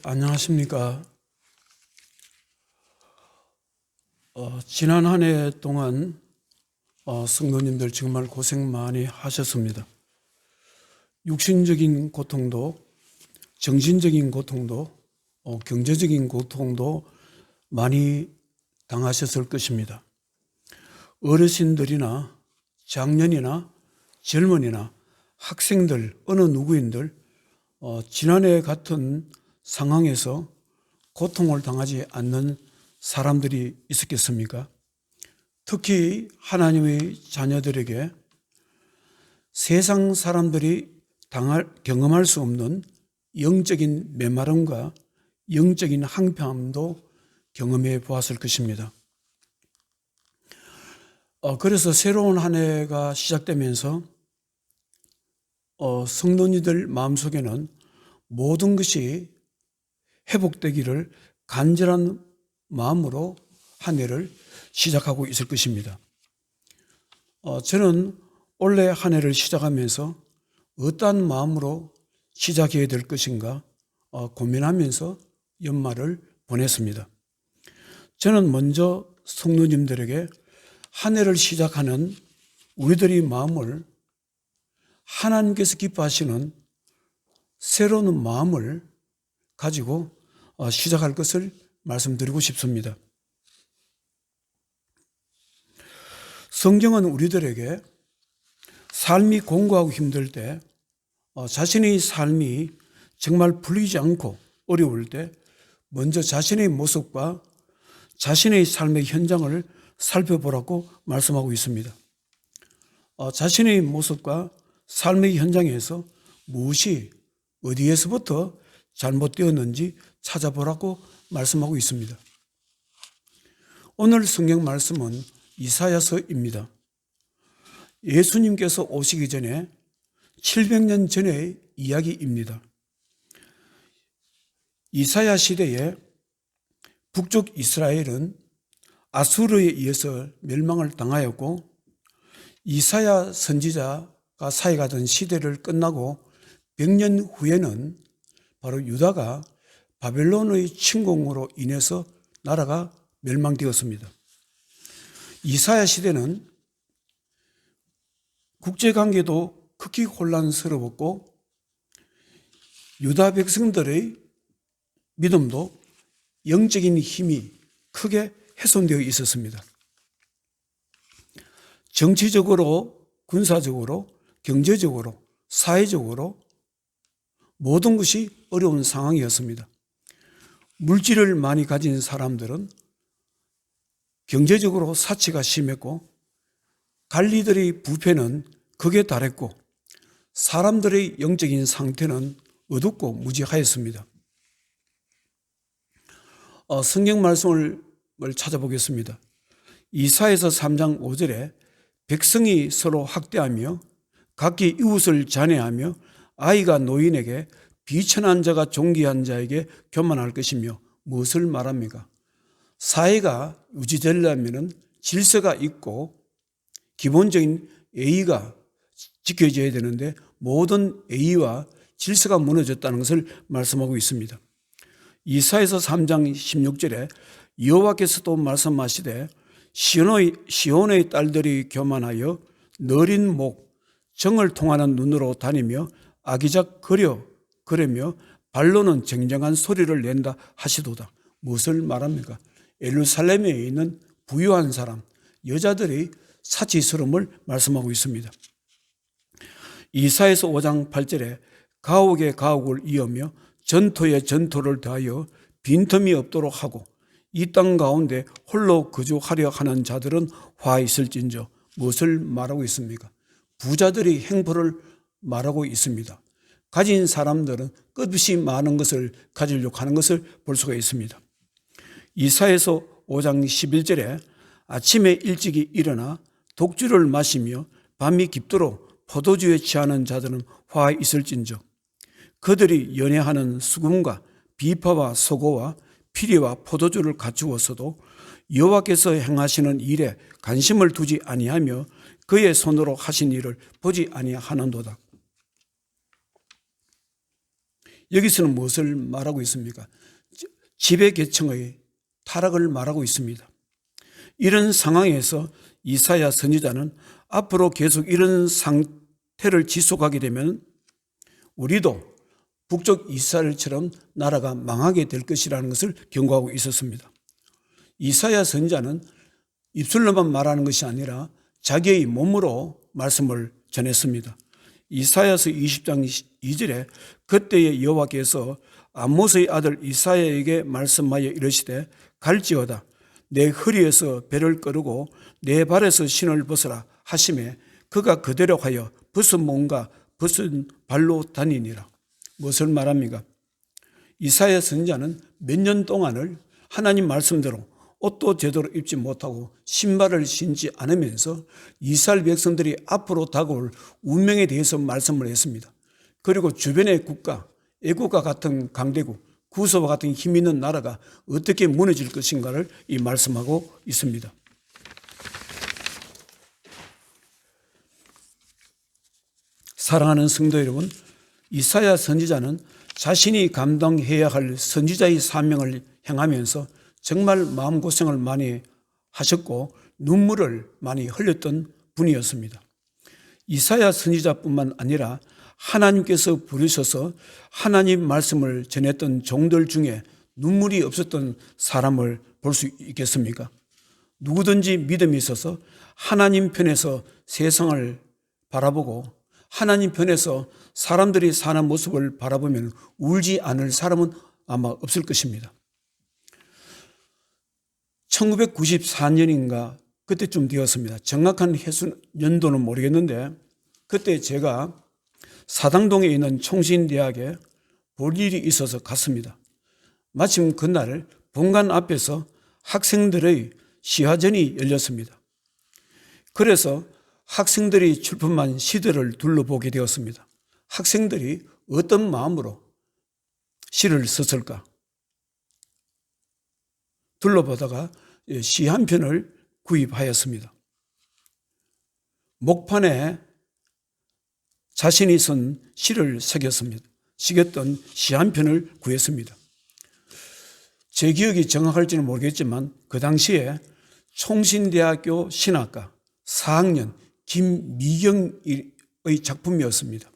안녕하십니까. 지난 한 해 동안 성도님들 정말 고생 많이 하셨습니다. 육신적인 고통도, 정신적인 고통도, 경제적인 고통도 많이 당하셨을 것입니다. 어르신들이나 장년이나 젊은이나 학생들, 어느 누구인들 지난해 같은 상황에서 고통을 당하지 않는 사람들이 있었겠습니까? 특히 하나님의 자녀들에게 세상 사람들이 경험할 수 없는 영적인 메마름과 영적인 황폐함도 경험해 보았을 것입니다. 그래서 새로운 한 해가 시작되면서 성도님들 마음속에는 모든 것이 회복되기를 간절한 마음으로 한 해를 시작하고 있을 것입니다. 저는 올해 한 해를 시작하면서 어떠한 마음으로 시작해야 될 것인가 고민하면서 연말을 보냈습니다. 저는 먼저 성도님들에게 한 해를 시작하는 우리들의 마음을 하나님께서 기뻐하시는 새로운 마음을 가지고 시작할 것을 말씀드리고 싶습니다. 성경은 우리들에게 삶이 공고하고 힘들 때, 자신의 삶이 정말 풀리지 않고 어려울 때 먼저 자신의 모습과 자신의 삶의 현장을 살펴보라고 말씀하고 있습니다. 자신의 모습과 삶의 현장에서 무엇이 어디에서부터 잘못되었는지 찾아보라고 말씀하고 있습니다. 오늘 성경 말씀은 이사야서입니다. 예수님께서 오시기 전에 700년 전의 이야기입니다. 이사야 시대에 북쪽 이스라엘은 아수르에 의해서 멸망을 당하였고, 이사야 선지자가 사역하던 시대를 끝나고 100년 후에는 바로 유다가 바벨론의 침공으로 인해서 나라가 멸망되었습니다. 이사야 시대는 국제관계도 극히 혼란스러웠고 유다 백성들의 믿음도 영적인 힘이 크게 훼손되어 있었습니다. 정치적으로, 군사적으로, 경제적으로, 사회적으로 모든 것이 어려운 상황이었습니다. 물질을 많이 가진 사람들은 경제적으로 사치가 심했고, 관리들의 부패는 극에 달했고, 사람들의 영적인 상태는 어둡고 무지하였습니다. 성경 말씀을 찾아보겠습니다. 이사야서 3장 5절에 백성이 서로 학대하며 각기 이웃을 잔해하며 아이가 노인에게 비천한 자가 존귀한 자에게 교만할 것이며 무엇을 말합니까? 사회가 유지되려면 질서가 있고 기본적인 예의가 지켜져야 되는데 모든 예의와 질서가 무너졌다는 것을 말씀하고 있습니다. 이사야서 3장 16절에 여호와께서도 말씀하시되 시온의 딸들이 교만하여 너린 목, 정을 통하는 눈으로 다니며 아기작 그러며 발로는 쟁쟁한 소리를 낸다 하시도다. 무엇을 말합니까? 예루살렘에 있는 부유한 사람, 여자들의 사치스러움을 말씀하고 있습니다. 이사야서 5장 8절에 가옥에 가옥을 이으며 전토에 전토를 더하여 빈틈이 없도록 하고 이 땅 가운데 홀로 거주하려 하는 자들은 화 있을진저. 무엇을 말하고 있습니까? 부자들의 행포를 말하고 있습니다. 가진 사람들은 끝없이 많은 것을 가지려고 하는 것을 볼 수가 있습니다. 이사야서 5장 11절에 아침에 일찍이 일어나 독주를 마시며 밤이 깊도록 포도주에 취하는 자들은 화 있을진저. 그들이 연애하는 수금과 비파와 소고와 피리와 포도주를 갖추었어도 여호와께서 행하시는 일에 관심을 두지 아니하며 그의 손으로 하신 일을 보지 아니하는도다. 여기서는 무엇을 말하고 있습니까? 지배계층의 타락을 말하고 있습니다. 이런 상황에서 이사야 선지자는 앞으로 계속 이런 상태를 지속하게 되면 우리도 북쪽 이스라엘처럼 나라가 망하게 될 것이라는 것을 경고하고 있었습니다. 이사야 선지자는 입술로만 말하는 것이 아니라 자기의 몸으로 말씀을 전했습니다. 이사야서 20장 2절에 그때의 여호와께서 아모스의 아들 이사야에게 말씀하여 이르시되 갈지어다 내 허리에서 배를 꺼르고 내 발에서 신을 벗으라 하시매 그가 그대로 하여 벗은 몸과 벗은 발로 다니니라. 무엇을 말합니까? 이사야 선지자는 몇 년 동안을 하나님 말씀대로 옷도 제대로 입지 못하고 신발을 신지 않으면서 이스라엘 백성들이 앞으로 다가올 운명에 대해서 말씀을 했습니다. 그리고 주변의 국가, 애국과 같은 강대국, 구서와 같은 힘 있는 나라가 어떻게 무너질 것인가를 이 말씀하고 있습니다. 사랑하는 성도 여러분, 이사야 선지자는 자신이 감당해야 할 선지자의 사명을 행하면서 정말 마음고생을 많이 하셨고 눈물을 많이 흘렸던 분이었습니다. 이사야 선지자뿐만 아니라 하나님께서 부르셔서 하나님 말씀을 전했던 종들 중에 눈물이 없었던 사람을 볼 수 있겠습니까? 누구든지 믿음이 있어서 하나님 편에서 세상을 바라보고 하나님 편에서 사람들이 사는 모습을 바라보면 울지 않을 사람은 아마 없을 것입니다. 1994년인가 그때쯤 되었습니다. 정확한 연도는 모르겠는데 그때 제가 사당동에 있는 총신대학에 볼 일이 있어서 갔습니다. 마침 그날 본관 앞에서 학생들의 시화전이 열렸습니다. 그래서 학생들이 출품한 시들을 둘러보게 되었습니다. 학생들이 어떤 마음으로 시를 썼을까? 둘러보다가 시 한 편을 구입하였습니다. 목판에 자신이 쓴 시를 새겼던 시 한 편을 구했습니다. 제 기억이 정확할지는 모르겠지만 그 당시에 총신대학교 신학과 4학년 김미경의 작품이었습니다.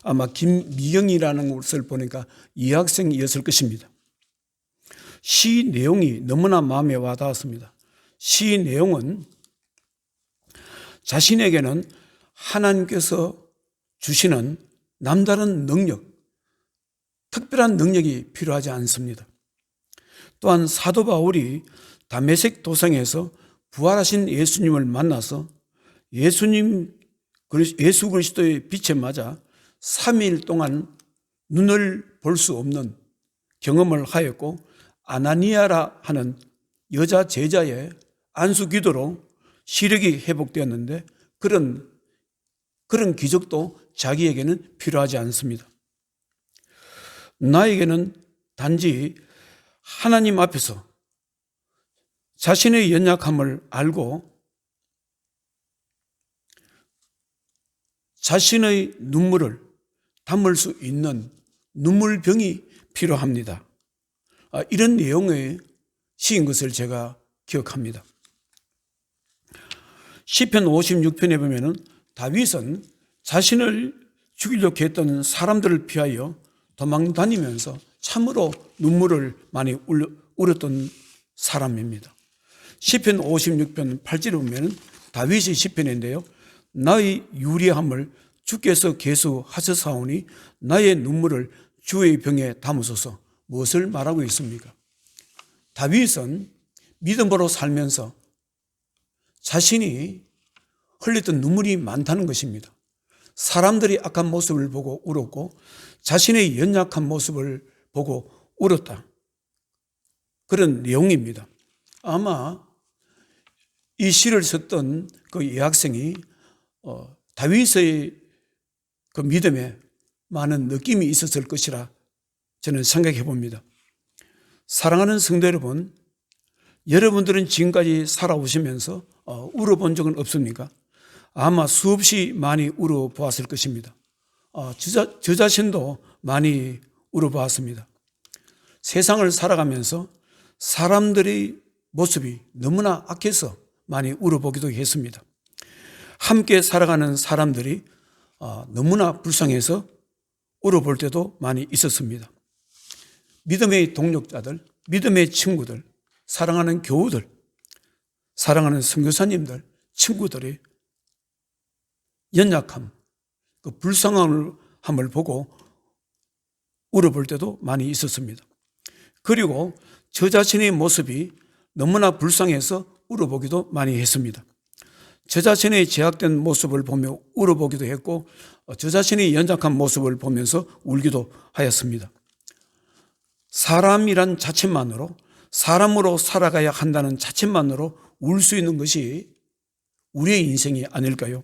아마 김미경이라는 것을 보니까 이 학생이었을 것입니다. 시 내용이 너무나 마음에 와닿았습니다. 시 내용은 자신에게는 하나님께서 주시는 남다른 능력, 특별한 능력이 필요하지 않습니다. 또한 사도 바울이 다메섹 도상에서 부활하신 예수님을 만나서 예수 그리스도의 빛에 맞아 3일 동안 눈을 볼 수 없는 경험을 하였고 아나니아라 하는 여자 제자의 안수 기도로 시력이 회복되었는데 그런 기적도 자기에게는 필요하지 않습니다. 나에게는 단지 하나님 앞에서 자신의 연약함을 알고 자신의 눈물을 담을 수 있는 눈물병이 필요합니다. 이런 내용의 시인 것을 제가 기억합니다. 시편 56편에 보면은 다윗은 자신을 죽이려고 했던 사람들을 피하여 도망다니면서 참으로 눈물을 많이 울었던 사람입니다. 시편 56편 8절에 보면 다윗의 시편인데요. 나의 유리함을 주께서 계수하셨사오니 나의 눈물을 주의 병에 담으소서. 무엇을 말하고 있습니까? 다윗은 믿음으로 살면서 자신이 흘렸던 눈물이 많다는 것입니다. 사람들이 악한 모습을 보고 울었고 자신의 연약한 모습을 보고 울었다. 그런 내용입니다. 아마 이 시를 썼던 그 여학생이 다윗의 그 믿음에 많은 느낌이 있었을 것이라 저는 생각해 봅니다. 사랑하는 성도 여러분, 여러분들은 지금까지 살아오시면서 울어본 적은 없습니까? 아마 수없이 많이 울어보았을 것입니다. 저 자신도 많이 울어보았습니다. 세상을 살아가면서 사람들의 모습이 너무나 악해서 많이 울어보기도 했습니다. 함께 살아가는 사람들이 너무나 불쌍해서 울어볼 때도 많이 있었습니다. 믿음의 동력자들, 믿음의 친구들, 사랑하는 교우들, 사랑하는 선교사님들, 친구들이 연약함, 그 불쌍함을 보고 울어볼 때도 많이 있었습니다. 그리고 저 자신의 모습이 너무나 불쌍해서 울어보기도 많이 했습니다. 저 자신의 제약된 모습을 보며 울어보기도 했고 저 자신의 연약한 모습을 보면서 울기도 하였습니다. 사람이란 자체만으로, 사람으로 살아가야 한다는 자체만으로 울 수 있는 것이 우리의 인생이 아닐까요?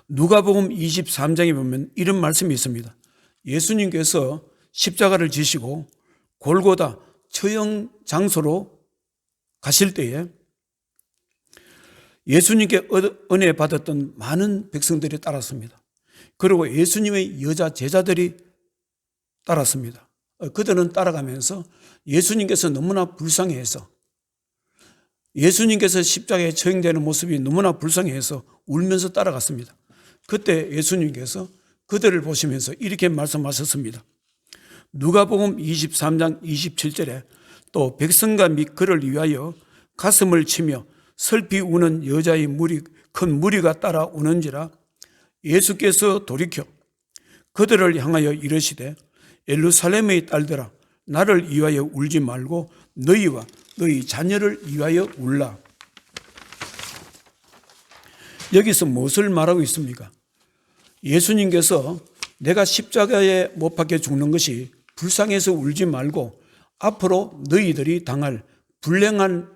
누가복음 23장에 보면 이런 말씀이 있습니다. 예수님께서 십자가를 지시고 골고다 처형 장소로 가실 때에 예수님께 은혜 받았던 많은 백성들이 따랐습니다. 그리고 예수님의 여자 제자들이 따랐습니다. 그들은 따라가면서 예수님께서 너무나 불쌍해서, 예수님께서 십자가에 처형되는 모습이 너무나 불쌍해서 울면서 따라갔습니다. 그때 예수님께서 그들을 보시면서 이렇게 말씀하셨습니다. 누가복음 23장 27절에 또 백성과 및 그를 위하여 가슴을 치며 슬피 우는 여자의 큰 무리가 따라오는지라 예수께서 돌이켜 그들을 향하여 이르시되 예루살렘의 딸들아 나를 위하여 울지 말고 너희와 너희 자녀를 위하여 울라. 여기서 무엇을 말하고 있습니까? 예수님께서 내가 십자가에 못 박혀 죽는 것이 불쌍해서 울지 말고 앞으로 너희들이 당할 불행한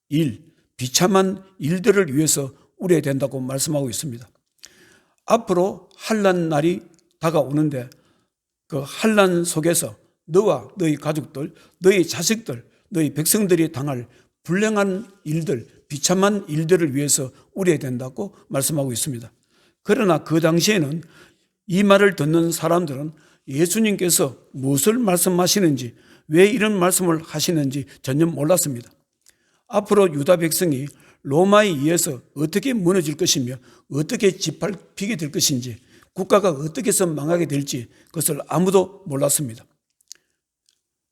일, 비참한 일들을 위해서 울어야 된다고 말씀하고 있습니다. 앞으로 환난 날이 다가오는데 그 환난 속에서 너와 너희 가족들, 너희 자식들, 너희 백성들이 당할 불행한 일들, 비참한 일들을 위해서 울어야 된다고 말씀하고 있습니다. 그러나 그 당시에는 이 말을 듣는 사람들은 예수님께서 무엇을 말씀하시는지, 왜 이런 말씀을 하시는지 전혀 몰랐습니다. 앞으로 유다 백성이 로마에 의해서 어떻게 무너질 것이며 어떻게 짓밟히게 될 것인지, 국가가 어떻게 해서 망하게 될지 그것을 아무도 몰랐습니다.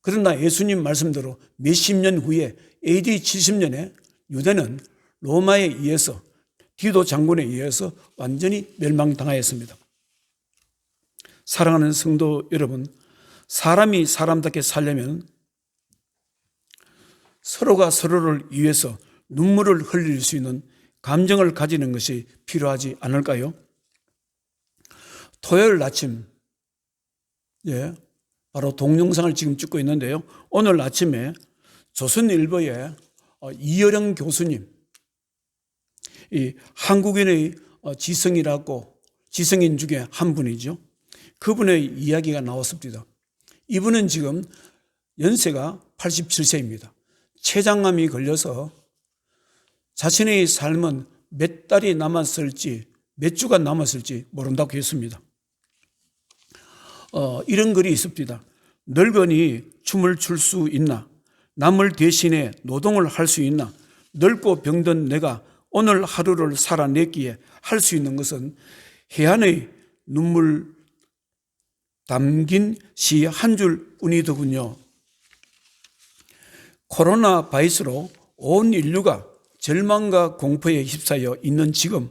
그러나 예수님 말씀대로 몇십 년 후에 AD 70년에 유대는 로마에 의해서, 디도 장군에 의해서 완전히 멸망당하였습니다. 사랑하는 성도 여러분, 사람이 사람답게 살려면 서로가 서로를 위해서 눈물을 흘릴 수 있는 감정을 가지는 것이 필요하지 않을까요? 토요일 아침, 바로 동영상을 지금 찍고 있는데요. 오늘 아침에 조선일보의 이여령 교수님, 이 한국인의 지성인 중에 한 분이죠. 그분의 이야기가 나왔습니다. 이분은 지금 연세가 87세입니다. 췌장암이 걸려서 자신의 삶은 몇 달이 남았을지, 몇 주가 남았을지 모른다고 했습니다. 이런 글이 있습니다. 늙으니 춤을 출 수 있나? 남을 대신해 노동을 할 수 있나? 늙고 병든 내가 오늘 하루를 살아냈기에 할 수 있는 것은 해안의 눈물 담긴 시 한 줄뿐이더군요. 코로나 바이러스로 온 인류가 절망과 공포에 휩싸여 있는 지금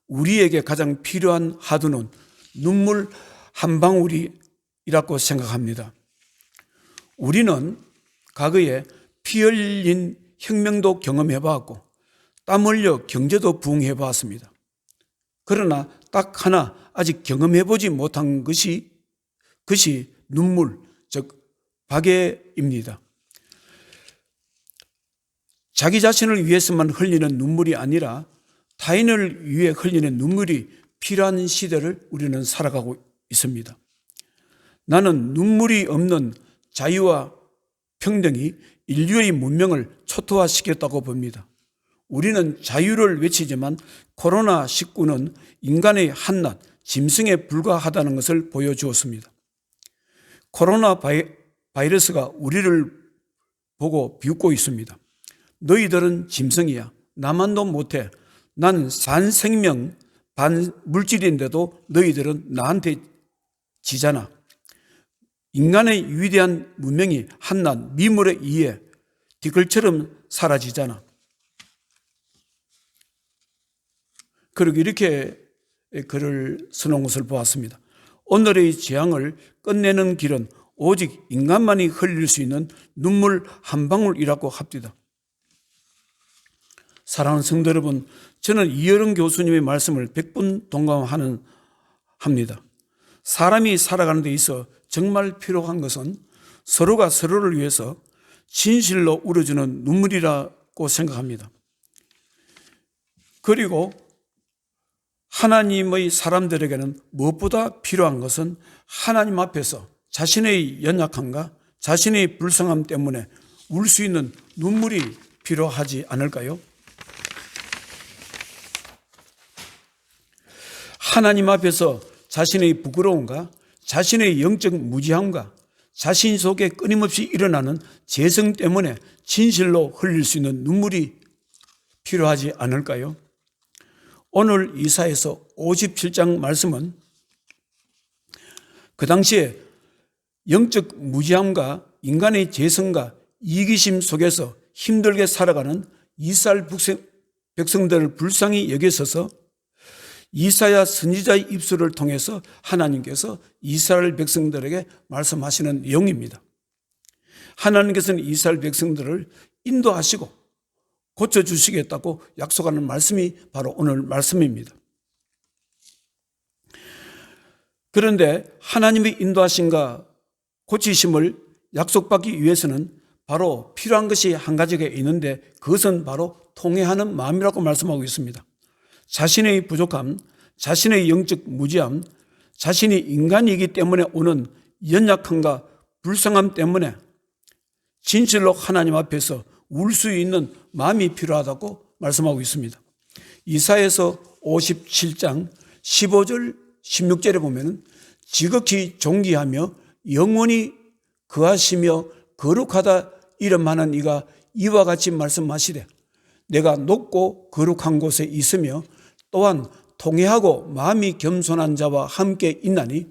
우리에게 가장 필요한 화두는 눈물 한 방울이라고 생각합니다. 우리는 과거에 피 흘린 혁명도 경험해 봤고 땀 흘려 경제도 부흥해 봤습니다. 그러나 딱 하나 아직 경험해 보지 못한 것이 눈물, 즉 박해입니다. 자기 자신을 위해서만 흘리는 눈물이 아니라 타인을 위해 흘리는 눈물이 필요한 시대를 우리는 살아가고 있습니다. 나는 눈물이 없는 자유와 평등이 인류의 문명을 초토화시켰다고 봅니다. 우리는 자유를 외치지만 코로나19는 인간의 한낱 짐승에 불과하다는 것을 보여주었습니다. 코로나 바이러스가 우리를 보고 비웃고 있습니다. 너희들은 짐승이야. 나만도 못해. 난 반생명, 반물질인데도 너희들은 나한테 지잖아. 인간의 위대한 문명이 한낱 미물에 의해 뒤글처럼 사라지잖아. 그리고 이렇게 글을 써놓은 것을 보았습니다. 오늘의 재앙을 끝내는 길은 오직 인간만이 흘릴 수 있는 눈물 한 방울이라고 합니다. 사랑하는 성도 여러분, 저는 이어른 교수님의 말씀을 100분 동감합니다. 사람이 살아가는 데 있어 정말 필요한 것은 서로가 서로를 위해서 진실로 울어주는 눈물이라고 생각합니다. 그리고 하나님의 사람들에게는 무엇보다 필요한 것은 하나님 앞에서 자신의 연약함과 자신의 불쌍함 때문에 울 수 있는 눈물이 필요하지 않을까요? 하나님 앞에서 자신의 부끄러움과 자신의 영적 무지함과 자신 속에 끊임없이 일어나는 재성 때문에 진실로 흘릴 수 있는 눈물이 필요하지 않을까요? 오늘 이사야서 57장 말씀은 그 당시에 영적 무지함과 인간의 재성과 이기심 속에서 힘들게 살아가는 이스라엘 백성들을 불쌍히 여기셔서 이사야 선지자의 입술을 통해서 하나님께서 이스라엘 백성들에게 말씀하시는 내용입니다. 하나님께서는 이스라엘 백성들을 인도하시고 고쳐주시겠다고 약속하는 말씀이 바로 오늘 말씀입니다. 그런데 하나님의 인도하심과 고치심을 약속받기 위해서는 바로 필요한 것이 한 가지가 있는데 그것은 바로 통회하는 마음이라고 말씀하고 있습니다. 자신의 부족함, 자신의 영적 무지함, 자신이 인간이기 때문에 오는 연약함과 불쌍함 때문에 진실로 하나님 앞에서 울 수 있는 마음이 필요하다고 말씀하고 있습니다. 이사야서 57장 15절 16절에 보면 지극히 존귀하며 영원히 거하시며 거룩하다 이름하는 이가 이와 같이 말씀하시되 내가 높고 거룩한 곳에 있으며 또한 통회하고 마음이 겸손한 자와 함께 있나니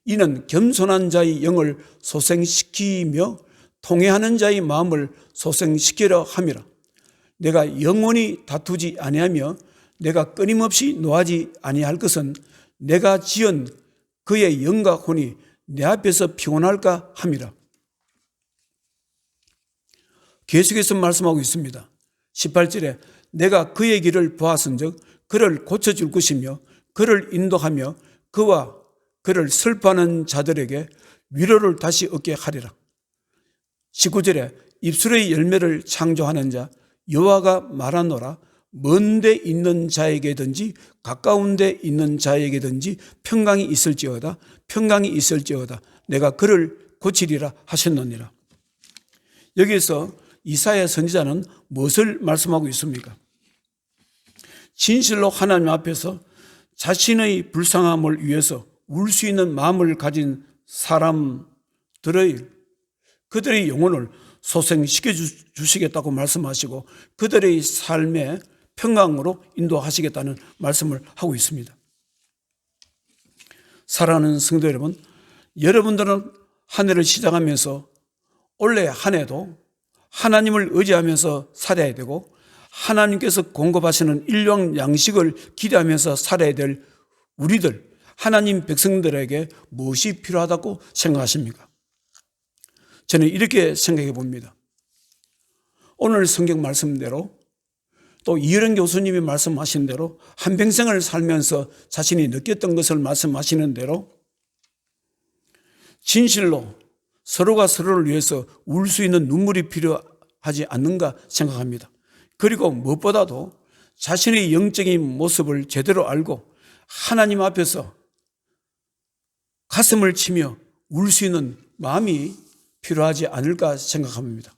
이는 겸손한 자의 영을 소생시키며 통회하는 자의 마음을 소생시키려 함이라. 내가 영원히 다투지 아니하며 내가 끊임없이 노하지 아니할 것은 내가 지은 그의 영과 혼이 내 앞에서 피곤할까 함이라. 계속해서 말씀하고 있습니다. 18절에 내가 그의 길을 보았은즉 그를 고쳐줄 것이며 그를 인도하며 그와 그를 슬퍼하는 자들에게 위로를 다시 얻게 하리라. 19절에 입술의 열매를 창조하는 자 여호와가 말하노라. 먼 데 있는 자에게든지 가까운 데 있는 자에게든지 평강이 있을지어다 내가 그를 고치리라 하셨느니라. 여기서 이사야 선지자는 무엇을 말씀하고 있습니까? 진실로 하나님 앞에서 자신의 불쌍함을 위해서 울 수 있는 마음을 가진 사람들의 그들의 영혼을 소생시켜 주시겠다고 말씀하시고 그들의 삶의 평강으로 인도하시겠다는 말씀을 하고 있습니다. 사랑하는 성도 여러분, 여러분들은 한 해를 시작하면서 올해 한 해도 하나님을 의지하면서 살아야 되고 하나님께서 공급하시는 일용 양식을 기대하면서 살아야 될 우리들, 하나님 백성들에게 무엇이 필요하다고 생각하십니까? 저는 이렇게 생각해 봅니다. 오늘 성경 말씀대로 또 이어른 교수님이 말씀하신 대로 한평생을 살면서 자신이 느꼈던 것을 말씀하시는 대로 진실로 서로가 서로를 위해서 울 수 있는 눈물이 필요하지 않는가 생각합니다. 그리고 무엇보다도 자신의 영적인 모습을 제대로 알고 하나님 앞에서 가슴을 치며 울 수 있는 마음이 필요하지 않을까 생각합니다.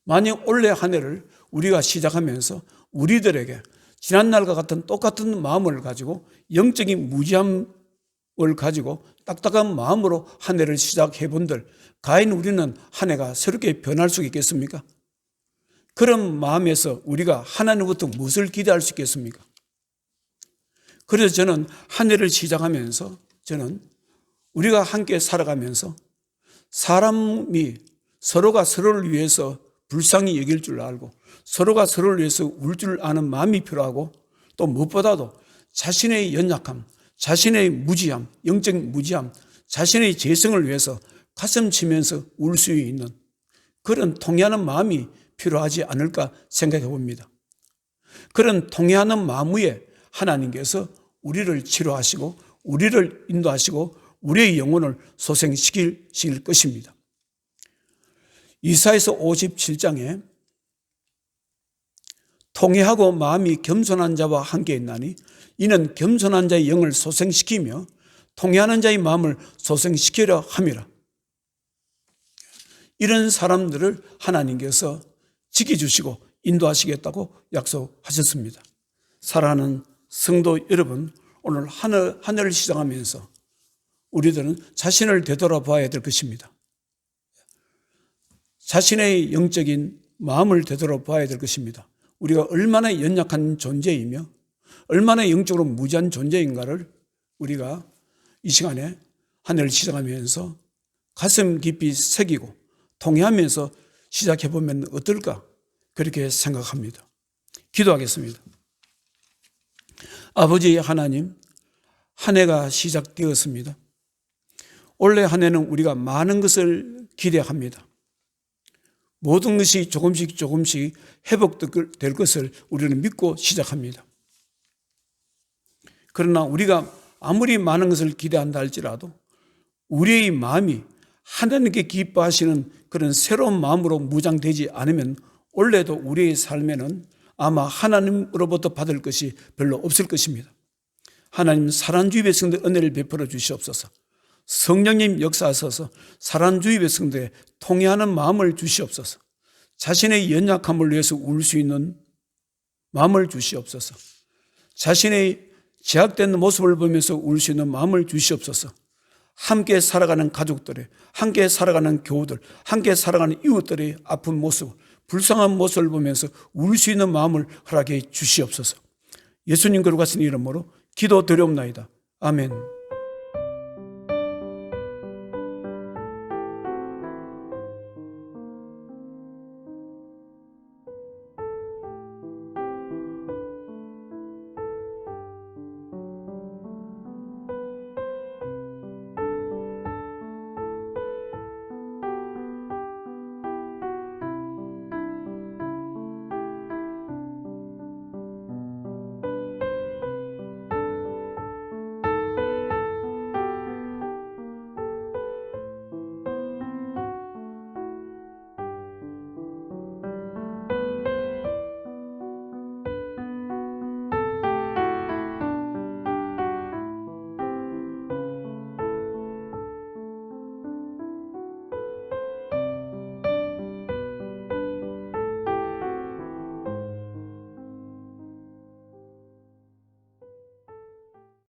만약 올해 한 해를 우리가 시작하면서 우리들에게 지난날과 같은 똑같은 마음을 가지고 영적인 무지함으로 가지고 딱딱한 마음으로 한 해를 시작해 본들 과연 우리는 한 해가 새롭게 변할 수 있겠습니까? 그런 마음에서 우리가 하나님부터 무엇을 기대할 수 있겠습니까? 그래서 저는 한 해를 시작하면서 저는 우리가 함께 살아가면서 사람이 서로가 서로를 위해서 불쌍히 여길 줄 알고 서로가 서로를 위해서 울 줄 아는 마음이 필요하고 또 무엇보다도 자신의 연약함, 자신의 무지함, 영적 무지함, 자신의 재성을 위해서 가슴 치면서 울 수 있는 그런 통회하는 마음이 필요하지 않을까 생각해 봅니다. 그런 통회하는 마음 위에 하나님께서 우리를 치료하시고 우리를 인도하시고 우리의 영혼을 소생시킬 것입니다. 이사야서 57장에 통회하고 마음이 겸손한 자와 함께 있나니 이는 겸손한 자의 영을 소생시키며 통회하는 자의 마음을 소생시키려 함이라. 이런 사람들을 하나님께서 지켜주시고 인도하시겠다고 약속하셨습니다. 사랑하는 성도 여러분, 오늘 한 해를 시작하면서 우리들은 자신을 되돌아봐야 될 것입니다. 자신의 영적인 마음을 되돌아봐야 될 것입니다. 우리가 얼마나 연약한 존재이며 얼마나 영적으로 무지한 존재인가를 우리가 이 시간에 한 해를 시작하면서 가슴 깊이 새기고 통회하면서 시작해보면 어떨까 그렇게 생각합니다. 기도하겠습니다. 아버지 하나님, 한 해가 시작되었습니다. 올해 한 해는 우리가 많은 것을 기대합니다. 모든 것이 조금씩 회복될 것을 우리는 믿고 시작합니다. 그러나 우리가 아무리 많은 것을 기대한다 할지라도 우리의 마음이 하나님께 기뻐하시는 그런 새로운 마음으로 무장되지 않으면 올해도 우리의 삶에는 아마 하나님으로부터 받을 것이 별로 없을 것입니다. 하나님 사랑주의 백성들 은혜를 베풀어 주시옵소서. 성령님 역사하셔서 사랑주의 백성들의 통회하는 마음을 주시옵소서. 자신의 연약함을 위해서 울 수 있는 마음을 주시옵소서. 자신의 제약된 모습을 보면서 울 수 있는 마음을 주시옵소서. 함께 살아가는 가족들의, 함께 살아가는 교우들, 함께 살아가는 이웃들의 아픈 모습, 불쌍한 모습을 보면서 울 수 있는 마음을 허락해 주시옵소서. 예수님 거룩하신 이름으로 기도드리옵나이다. 아멘.